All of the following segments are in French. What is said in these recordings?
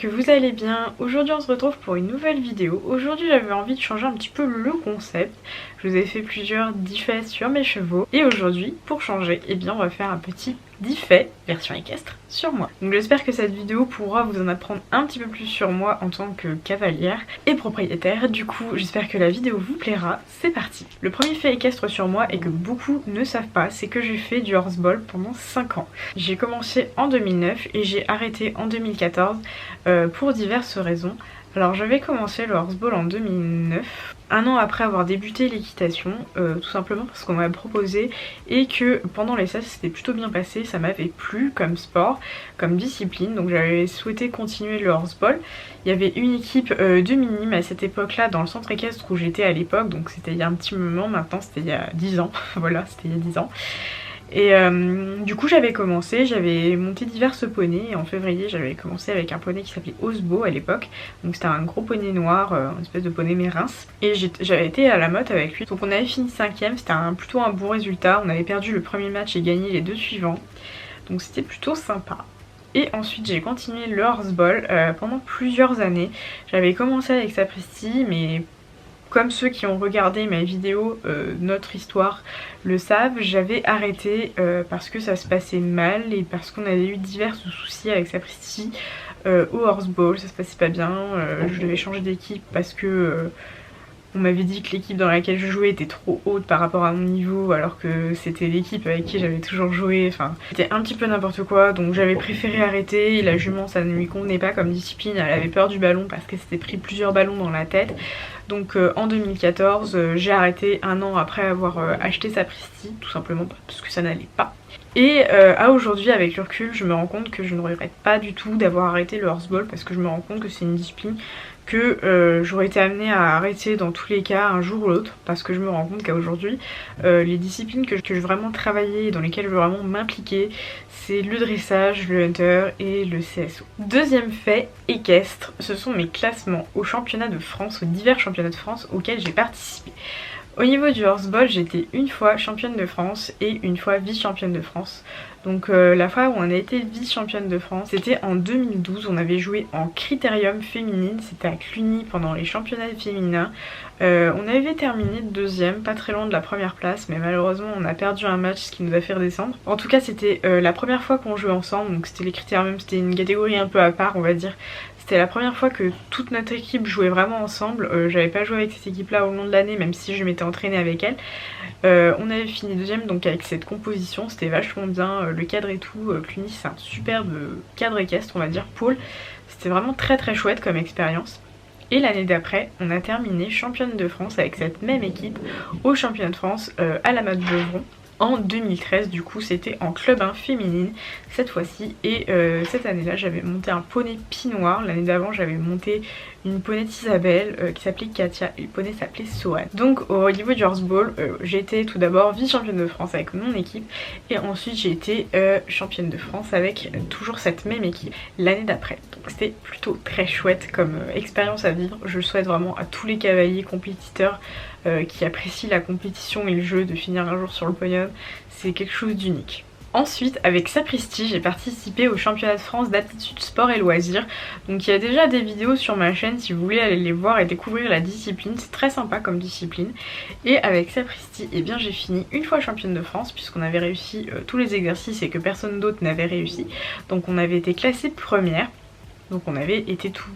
que vous allez bien. Aujourd'hui on se retrouve pour une nouvelle vidéo. Aujourd'hui j'avais envie de changer un petit peu le concept. Je vous ai fait plusieurs diffets sur mes chevaux. Et aujourd'hui, pour changer, eh bien on va faire un petit diffet version équestre sur moi. Donc j'espère que cette vidéo pourra vous en apprendre un petit peu plus sur moi en tant que cavalière et propriétaire. Du coup j'espère que la vidéo vous plaira. C'est parti. Le premier fait équestre sur moi et que beaucoup ne savent pas, c'est que j'ai fait du horseball pendant 5 ans. J'ai commencé en 2009 et j'ai arrêté en 2014 pour diverses raisons. Alors j'avais commencé le horseball en 2009, un an après avoir débuté l'équitation, tout simplement parce qu'on m'avait proposé et que pendant les 16 c'était plutôt bien passé, ça m'avait plu comme sport, comme discipline, donc j'avais souhaité continuer le horseball. Il y avait une équipe de minimes à cette époque-là dans le centre équestre où j'étais à l'époque, donc c'était il y a un petit moment, maintenant c'était il y a 10 ans, voilà c'était il y a 10 ans. Et du coup j'avais commencé, j'avais monté diverses poneys et en février j'avais commencé avec un poney qui s'appelait Osbo à l'époque. Donc c'était un gros poney noir, une espèce de poney mérins. Et j'avais été à la motte avec lui. Donc on avait fini 5ème, c'était plutôt un bon résultat. On avait perdu le premier match et gagné les 2 suivants. Donc c'était plutôt sympa. Et ensuite j'ai continué le horseball pendant plusieurs années. J'avais commencé avec Sapristi mais... comme ceux qui ont regardé ma vidéo Notre Histoire le savent, j'avais arrêté parce que ça se passait mal et parce qu'on avait eu divers soucis avec Sapristi au horseball, ça se passait pas bien, je devais changer d'équipe parce que on m'avait dit que l'équipe dans laquelle je jouais était trop haute par rapport à mon niveau alors que c'était l'équipe avec qui j'avais toujours joué, enfin c'était un petit peu n'importe quoi, donc j'avais préféré arrêter. Et la jument ça ne lui convenait pas comme discipline, elle avait peur du ballon parce qu'elle s'était pris plusieurs ballons dans la tête. Donc en 2014 j'ai arrêté un an après avoir acheté Sapristi, tout simplement parce que ça n'allait pas. Et à aujourd'hui avec le recul je me rends compte que je ne regrette pas du tout d'avoir arrêté le horseball parce que je me rends compte que c'est une discipline que j'aurais été amenée à arrêter dans tous les cas un jour ou l'autre, parce que je me rends compte qu'à aujourd'hui les disciplines que je veux vraiment travailler et dans lesquelles je veux vraiment m'impliquer, c'est le dressage, le hunter et le CSO. Deuxième fait équestre, ce sont mes classements aux championnats de France, aux divers championnats de France auxquels j'ai participé. Au niveau du horseball, j'étais une fois championne de France et une fois vice-championne de France. Donc la fois où on a été vice-championne de France, c'était en 2012, on avait joué en critérium féminine, c'était à Cluny pendant les championnats féminins. On avait terminé deuxième, pas très loin de la première place, mais malheureusement on a perdu un match, ce qui nous a fait redescendre. En tout cas c'était la première fois qu'on jouait ensemble, donc c'était les critériums, c'était une catégorie un peu à part on va dire. C'était la première fois que toute notre équipe jouait vraiment ensemble. J'avais pas joué avec cette équipe là au long de l'année, même si je m'étais entraînée avec elle. On avait fini deuxième donc avec cette composition, c'était vachement bien, le cadre et tout. Cluny c'est un superbe cadre équestre on va dire, pôle. C'était vraiment très très chouette comme expérience. Et l'année d'après, on a terminé championne de France avec cette même équipe au championnat de France à la Motte Beuvron. En 2013 du coup c'était en club 1 féminine cette fois-ci et cette année là j'avais monté un poney pinoir, l'année d'avant j'avais monté une poney d'Isabelle qui s'appelait Katia et le poney s'appelait Sohan. Donc au niveau du horseball j'ai été tout d'abord vice-championne de France avec mon équipe et ensuite j'ai été championne de France avec toujours cette même équipe l'année d'après. Donc c'était plutôt très chouette comme expérience à vivre, je le souhaite vraiment à tous les cavaliers compétiteurs qui apprécient la compétition et le jeu de finir un jour sur le podium, c'est quelque chose d'unique. Ensuite, avec Sapristi, j'ai participé au championnat de France d'aptitude sport et loisirs. Donc il y a déjà des vidéos sur ma chaîne si vous voulez aller les voir et découvrir la discipline. C'est très sympa comme discipline. Et avec Sapristi, eh bien j'ai fini une fois championne de France puisqu'on avait réussi tous les exercices et que personne d'autre n'avait réussi. Donc on avait été classée première. Donc on avait été tout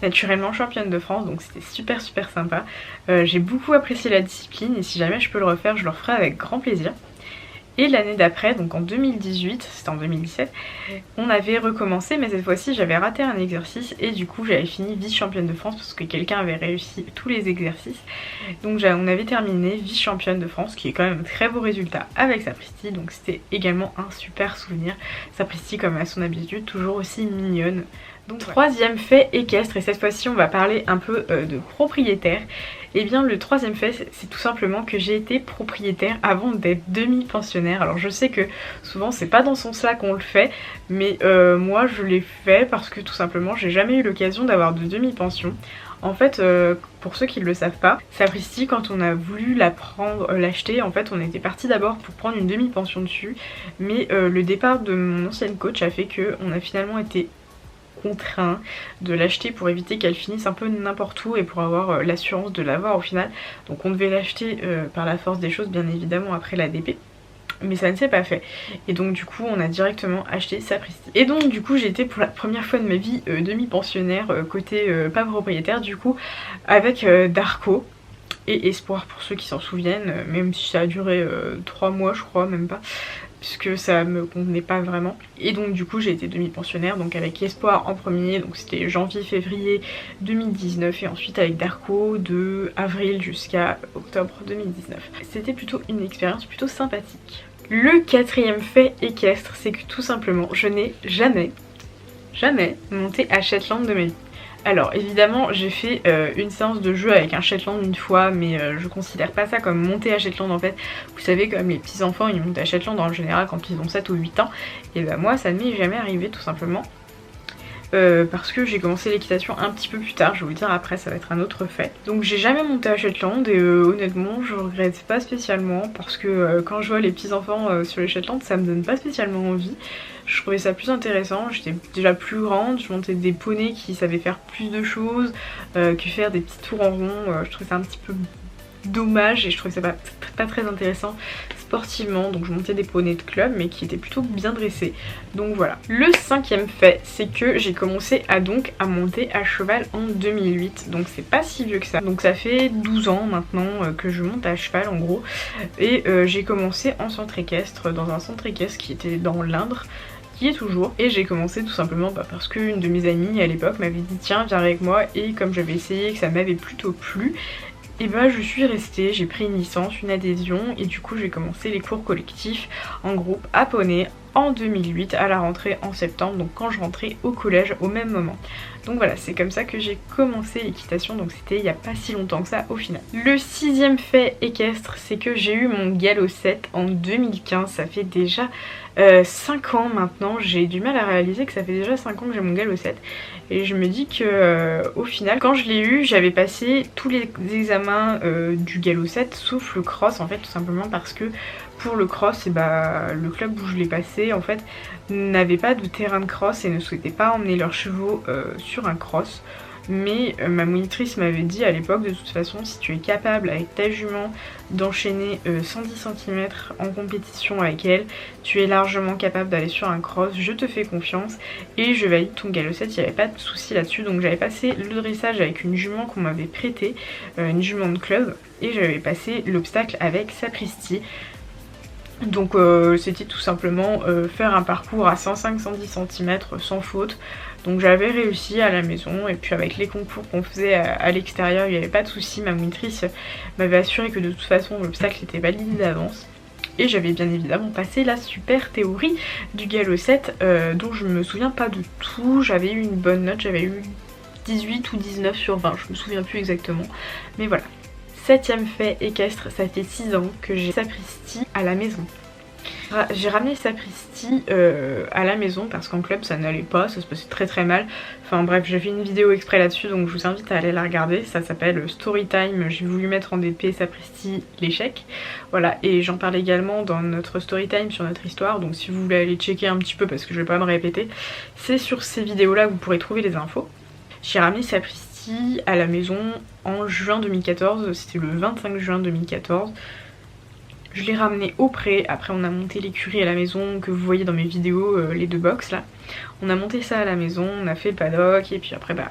naturellement championne de France, donc c'était super sympa. J'ai beaucoup apprécié la discipline et si jamais je peux le refaire, je le referai avec grand plaisir. Et l'année d'après, donc en 2018, c'était en 2017, on avait recommencé mais cette fois-ci j'avais raté un exercice et du coup j'avais fini vice-championne de France parce que quelqu'un avait réussi tous les exercices. Donc on avait terminé vice-championne de France, qui est quand même un très beau résultat avec Sapristi, donc c'était également un super souvenir. Sapristi comme à son habitude, toujours aussi mignonne. Donc troisième fait équestre, et cette fois-ci on va parler un peu de propriétaire. Et bien le troisième fait c'est tout simplement que j'ai été propriétaire avant d'être demi-pensionnaire. Alors je sais que souvent c'est pas dans ce sens-là qu'on le fait, mais moi je l'ai fait parce que tout simplement j'ai jamais eu l'occasion d'avoir de demi-pension. En fait, pour ceux qui ne le savent pas, Sapristi, quand on a voulu l'acheter, en fait on était parti d'abord pour prendre une demi-pension dessus, mais le départ de mon ancienne coach a fait qu'on a finalement été contraint de l'acheter pour éviter qu'elle finisse un peu n'importe où et pour avoir l'assurance de l'avoir au final. Donc on devait l'acheter par la force des choses bien évidemment après la DP. Mais ça ne s'est pas fait et donc du coup on a directement acheté Sapristi. Et donc du coup j'ai été pour la première fois de ma vie demi-pensionnaire côté pas propriétaire du coup avec Darko et Espoir pour ceux qui s'en souviennent, même si ça a duré 3 mois je crois, même pas, puisque ça me convenait pas vraiment. Et donc du coup j'ai été demi-pensionnaire, donc avec Espoir en premier, donc c'était janvier-février 2019 et ensuite avec Darko de avril jusqu'à octobre 2019. C'était plutôt une expérience plutôt sympathique. Le quatrième fait équestre, c'est que tout simplement je n'ai jamais monté à Shetland de ma vie. Alors évidemment j'ai fait une séance de jeu avec un Shetland une fois, mais je considère pas ça comme monter à Shetland en fait. Vous savez, comme les petits enfants ils montent à Shetland en général quand ils ont 7 ou 8 ans, et bah moi ça ne m'est jamais arrivé tout simplement. Parce que j'ai commencé l'équitation un petit peu plus tard, je vais vous le dire après, ça va être un autre fait. Donc j'ai jamais monté à Shetland et honnêtement je regrette pas spécialement parce que quand je vois les petits enfants sur les Shetland ça me donne pas spécialement envie. Je trouvais ça plus intéressant, j'étais déjà plus grande, je montais des poneys qui savaient faire plus de choses que faire des petits tours en rond. Je trouvais ça un petit peu dommage et je trouvais ça pas très intéressant sportivement, donc je montais des poneys de club mais qui étaient plutôt bien dressés, donc voilà. Le cinquième fait, c'est que j'ai commencé à monter à cheval en 2008, donc c'est pas si vieux que ça, donc ça fait 12 ans maintenant que je monte à cheval en gros, et j'ai commencé en centre équestre, dans un centre équestre qui était dans l'Indre, qui est toujours, et j'ai commencé tout simplement parce qu'une de mes amies à l'époque m'avait dit tiens viens avec moi, et comme j'avais essayé et que ça m'avait plutôt plu, et bah je suis restée, j'ai pris une licence, une adhésion et du coup j'ai commencé les cours collectifs en groupe à poney en 2008 à la rentrée en septembre, donc quand je rentrais au collège au même moment. Donc voilà, c'est comme ça que j'ai commencé l'équitation, donc c'était il n'y a pas si longtemps que ça au final. Le sixième fait équestre, c'est que j'ai eu mon galop 7 en 2015, ça fait déjà 5 ans maintenant, j'ai du mal à réaliser que ça fait déjà 5 ans que j'ai mon galop 7. Et je me dis que au final, quand je l'ai eu, j'avais passé tous les examens du galop 7 sauf le cross en fait, tout simplement parce que pour le cross, et bah, le club où je l'ai passé en fait n'avait pas de terrain de cross et ne souhaitait pas emmener leurs chevaux sur un cross. Mais ma monitrice m'avait dit à l'époque, de toute façon si tu es capable avec ta jument d'enchaîner 110 cm en compétition avec elle, tu es largement capable d'aller sur un cross, je te fais confiance et je valide ton galop 7, il n'y avait pas de souci là-dessus. Donc j'avais passé le dressage avec une jument qu'on m'avait prêtée, une jument de club, et j'avais passé l'obstacle avec Sapristi. Donc c'était tout simplement faire un parcours à 105-110 cm sans faute. Donc j'avais réussi à la maison, et puis avec les concours qu'on faisait à l'extérieur il n'y avait pas de souci. Ma monitrice m'avait assuré que de toute façon l'obstacle était validé d'avance. Et j'avais bien évidemment passé la super théorie du galop 7 dont je me souviens pas de tout. J'avais eu une bonne note, j'avais eu 18 ou 19 sur 20, je me souviens plus exactement. Mais voilà. Septième fait équestre, ça fait 6 ans que j'ai Sapristi à la maison. J'ai ramené Sapristi à la maison parce qu'en club ça n'allait pas, ça se passait très mal. Enfin bref, j'ai fait une vidéo exprès là-dessus, donc je vous invite à aller la regarder. Ça s'appelle Storytime, j'ai voulu mettre en DP Sapristi l'échec. Voilà, et j'en parle également dans notre Storytime sur notre histoire, donc si vous voulez aller checker un petit peu parce que je vais pas me répéter, c'est sur ces vidéos là que vous pourrez trouver les infos. J'ai ramené Sapristi à la maison en juin 2014, c'était le 25 juin 2014. Je l'ai ramené au pré, après on a monté l'écurie à la maison que vous voyez dans mes vidéos, les 2 box là. On a monté ça à la maison, on a fait le paddock et puis après bah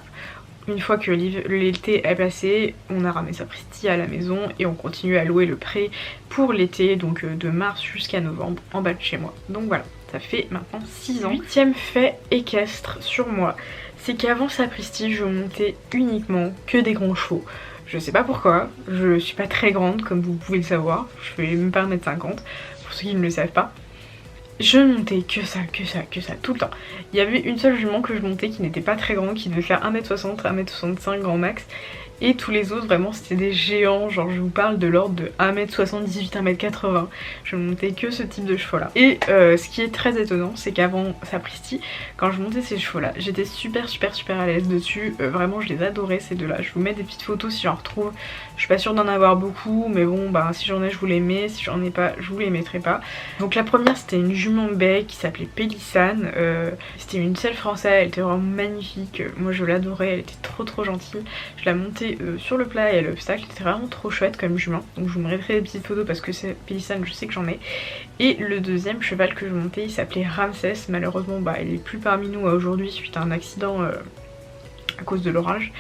une fois que l'été est passé, on a ramené Sapristi à la maison et on continue à louer le pré pour l'été, donc de mars jusqu'à novembre en bas de chez moi. Donc voilà, ça fait maintenant 6 ans. 8e fait équestre sur moi, c'est qu'avant Sapristi je montais uniquement que des grands chevaux. Je sais pas pourquoi, je suis pas très grande comme vous pouvez le savoir, je fais même pas 1m50 pour ceux qui ne le savent pas. Je montais que ça, tout le temps. Il y avait une seule jument que je montais qui n'était pas très grande, qui devait faire 1m60, 1m65 grand max. Et tous les autres vraiment c'était des géants, genre je vous parle de l'ordre de 1m78, 1m80. Je montais que ce type de chevaux là. Et ce qui est très étonnant c'est qu'avant Sapristi, quand je montais ces chevaux là, j'étais super à l'aise dessus. Vraiment je les adorais ces deux là. Je vous mets des petites photos si j'en retrouve. Je suis pas sûre d'en avoir beaucoup mais bon bah si j'en ai je vous les mets, si j'en ai pas je vous les mettrai pas. Donc la première c'était une jument bec qui s'appelait Pélissane. C'était une selle française, elle était vraiment magnifique. Moi je l'adorais, elle était trop gentille. Je la montais sur le plat et à l'obstacle, c'était vraiment trop chouette comme jument. Donc je vous mettrai des petites photos parce que c'est Pélissane, je sais que j'en ai. Et le deuxième cheval que je montais il s'appelait Ramsès. Malheureusement bah il est plus parmi nous aujourd'hui suite à un accident à cause de l'orage.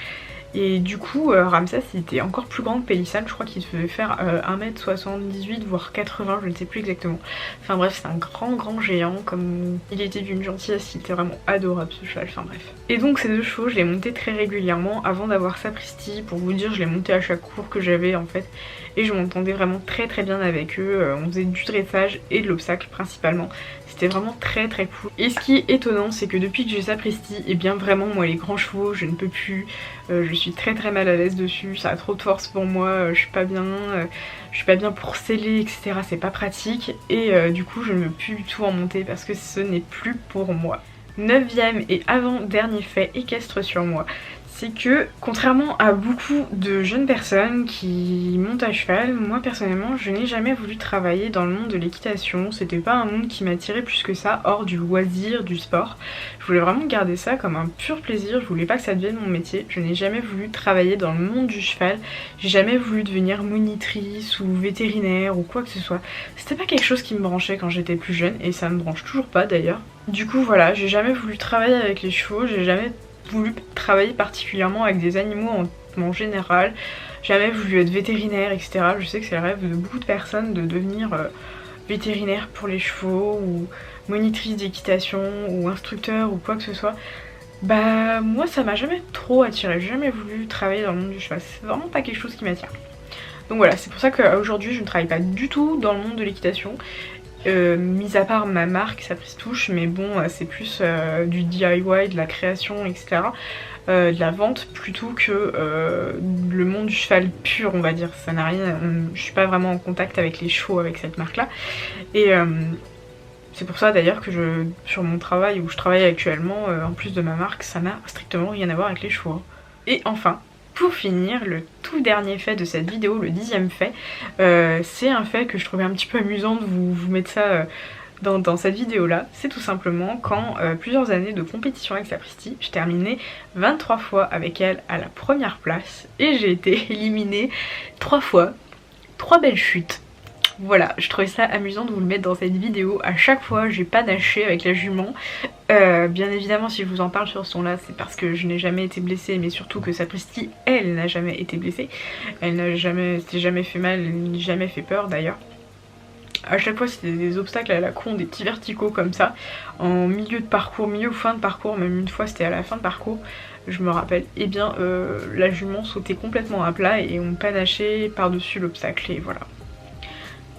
Et du coup Ramsès il était encore plus grand que Pélissane, je crois qu'il devait faire 1m78 voire 80, je ne sais plus exactement. Enfin bref c'est un grand géant, comme il était d'une gentillesse, il était vraiment adorable ce cheval, enfin bref. Et donc ces deux chevaux je les montais très régulièrement avant d'avoir Sapristi, pour vous dire je les montais à chaque cours que j'avais en fait. Et je m'entendais vraiment très bien avec eux, on faisait du dressage et de l'obstacle principalement. C'était vraiment très cool. Et ce qui est étonnant c'est que depuis que j'ai Sapristi, et bien vraiment moi les grands chevaux je ne peux plus, je suis très mal à l'aise dessus, ça a trop de force pour moi, je suis pas bien pour sceller etc, c'est pas pratique. Et du coup je ne veux plus du tout en monter parce que ce n'est plus pour moi. 9e et avant-dernier fait équestre sur moi, c'est que contrairement à beaucoup de jeunes personnes qui montent à cheval, moi personnellement je n'ai jamais voulu travailler dans le monde de l'équitation. C'était pas un monde qui m'attirait plus que ça, hors du loisir, du sport. Je voulais vraiment garder ça comme un pur plaisir, je voulais pas que ça devienne mon métier. Je n'ai jamais voulu travailler dans le monde du cheval, j'ai jamais voulu devenir monitrice ou vétérinaire ou quoi que ce soit. C'était pas quelque chose qui me branchait quand j'étais plus jeune et ça me branche toujours pas d'ailleurs. Du coup voilà, j'ai jamais voulu travailler avec les chevaux, j'ai jamais voulu travailler particulièrement avec des animaux en général, jamais voulu être vétérinaire etc. Je sais que c'est le rêve de beaucoup de personnes de devenir vétérinaire pour les chevaux ou monitrice d'équitation ou instructeur ou quoi que ce soit. Bah moi ça m'a jamais trop attiré, j'ai jamais voulu travailler dans le monde du cheval, c'est vraiment pas quelque chose qui m'attire. Donc voilà, c'est pour ça qu'aujourd'hui je ne travaille pas du tout dans le monde de l'équitation. Mis à part ma marque Sapristouche, mais bon c'est plus du DIY, de la création etc, de la vente plutôt que le monde du cheval pur on va dire. Ça n'a rien, je suis pas vraiment en contact avec les chevaux avec cette marque là. Et c'est pour ça d'ailleurs que sur mon travail où je travaille actuellement, en plus de ma marque, ça n'a strictement rien à voir avec les chevaux. Et enfin, pour finir, le tout dernier fait de cette vidéo, le 10e fait, c'est un fait que je trouvais un petit peu amusant de vous mettre ça dans cette vidéo là. C'est tout simplement quand plusieurs années de compétition avec Sapristi, je terminais 23 fois avec elle à la première place et j'ai été éliminée 3 fois, 3 belles chutes. Voilà, je trouvais ça amusant de vous le mettre dans cette vidéo. À chaque fois j'ai panaché avec la jument. Bien évidemment si je vous en parle sur ce ton là c'est parce que je n'ai jamais été blessée, mais surtout que Sapristi elle n'a jamais été blessée. Elle n'a jamais fait mal, ni jamais fait peur d'ailleurs. À chaque fois c'était des obstacles à la con, des petits verticaux comme ça, en milieu de parcours, milieu ou fin de parcours, même une fois c'était à la fin de parcours, je me rappelle. Et bien la jument sautait complètement à plat et on panachait par dessus l'obstacle et voilà.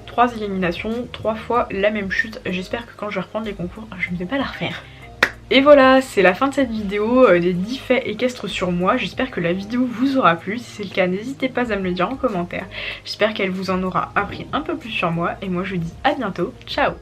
3 éliminations, 3 fois la même chute. J'espère que quand je vais reprendre les concours, je ne vais pas la refaire. Et voilà, c'est la fin de cette vidéo des 10 faits équestres sur moi. J'espère que la vidéo vous aura plu. Si c'est le cas, n'hésitez pas à me le dire en commentaire. J'espère qu'elle vous en aura appris un peu plus sur moi. Et moi je vous dis à bientôt. Ciao!